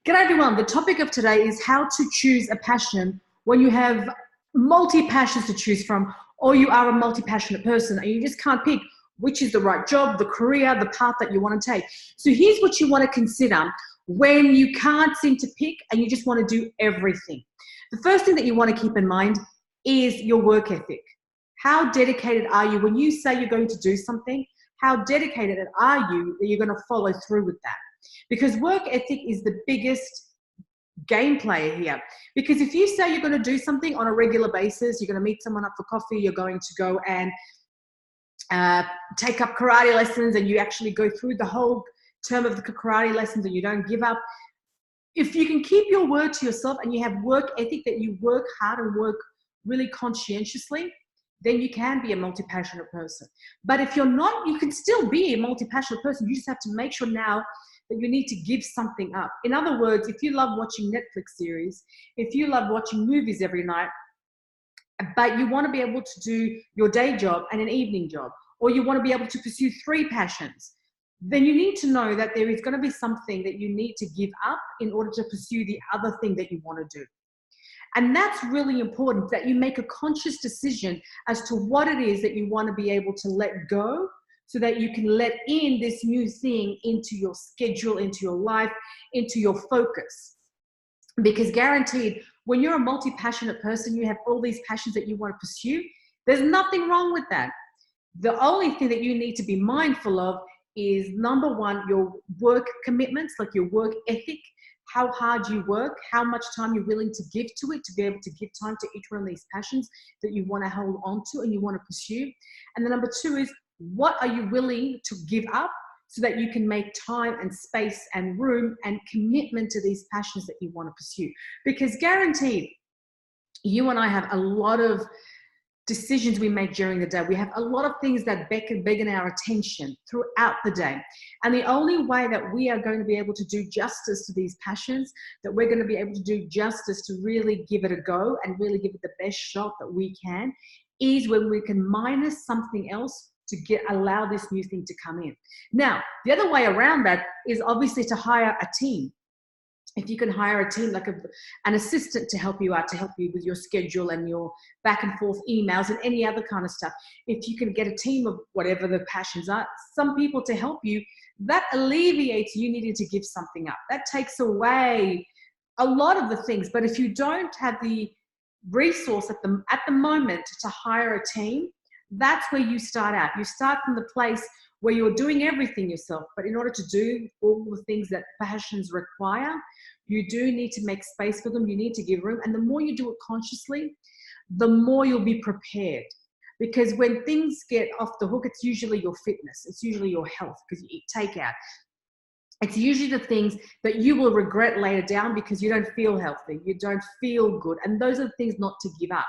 G'day everyone. The topic of today is how to choose a passion when you have multi-passions to choose from, or you are a multi-passionate person and you just can't pick which is the right job, the career, the path that you want to take. So here's what you want to consider when you can't seem to pick and you just want to do everything. The first thing that you want to keep in mind is your work ethic. How dedicated are you when you say you're going to do something? How dedicated are you that you're going to follow through with that? Because work ethic is the biggest game player here. Because if you say you're going to do something on a regular basis, you're going to meet someone up for coffee, you're going to go and take up karate lessons, and you actually go through the whole term of the karate lessons and you don't give up. If you can keep your word to yourself and you have work ethic, that you work hard and work really conscientiously, then you can be a multi-passionate person. But if you're not, you can still be a multi-passionate person. You just have to make sure now that you need to give something up. In other words, if you love watching Netflix series, if you love watching movies every night, but you want to be able to do your day job and an evening job, or you want to be able to pursue 3 passions, then you need to know that there is going to be something that you need to give up in order to pursue the other thing that you want to do. And that's really important, that you make a conscious decision as to what it is that you want to be able to let go, so that you can let in this new thing into your schedule, into your life, into your focus. Because guaranteed, when you're a multi-passionate person, you have all these passions that you want to pursue, there's nothing wrong with that. The only thing that you need to be mindful of is, number one, your work commitments, like your work ethic, how hard you work, how much time you're willing to give to it, to be able to give time to each one of these passions that you want to hold on to and you want to pursue. And the number 2 is, what are you willing to give up so that you can make time and space and room and commitment to these passions that you want to pursue? Because guaranteed, you and I have a lot of decisions we make during the day. We have a lot of things that beckon our attention throughout the day. And the only way that we are going to be able to do justice to these passions, that we're going to be able to do justice to really give it a go and really give it the best shot that we can, is when we can minus something else to allow this new thing to come in. Now, the other way around that is obviously to hire a team. If you can hire a team, like an assistant to help you out, to help you with your schedule and your back and forth emails and any other kind of stuff. If you can get a team of whatever the passions are, some people to help you, that alleviates you needing to give something up. That takes away a lot of the things. But if you don't have the resource at the moment to hire a team, that's where you start out. You start from the place where you're doing everything yourself, but in order to do all the things that passions require, you do need to make space for them. You need to give room. And the more you do it consciously, the more you'll be prepared. Because when things get off the hook, it's usually your fitness. It's usually your health, because you eat takeout. It's usually the things that you will regret later down because you don't feel healthy, you don't feel good. And those are the things not to give up.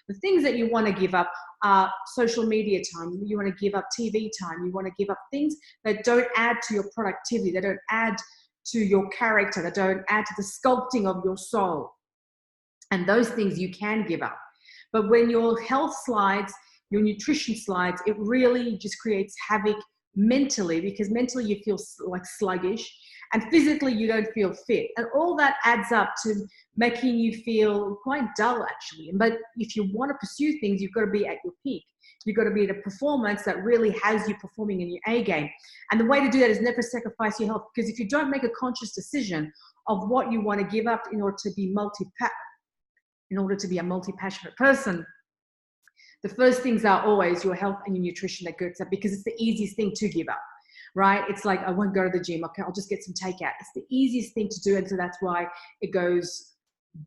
The things that you want to give up are social media time. You want to give up TV time. You want to give up things that don't add to your productivity, that don't add to your character, that don't add to the sculpting of your soul. And those things you can give up. But when your health slides, your nutrition slides, it really just creates havoc mentally, because mentally you feel like sluggish and physically you don't feel fit, and all that adds up to making you feel quite dull actually. But if you want to pursue things, you've got to be at your peak. You've got to be at a performance that really has you performing in your A game. And the way to do that is never sacrifice your health, because if you don't make a conscious decision of what you want to give up in order to be a multi-passionate person, the first things are always your health and your nutrition that goes up, because it's the easiest thing to give up, right? It's like, I won't go to the gym. Okay, I'll just get some takeout. It's the easiest thing to do. And so that's why it goes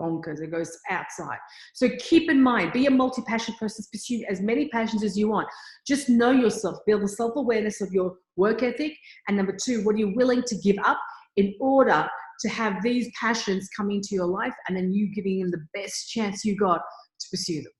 bonkers. It goes outside. So keep in mind, be a multi-passionate person, pursue as many passions as you want. Just know yourself, build the self-awareness of your work ethic. And number 2, what are you willing to give up in order to have these passions come into your life, and then you giving them the best chance you got to pursue them.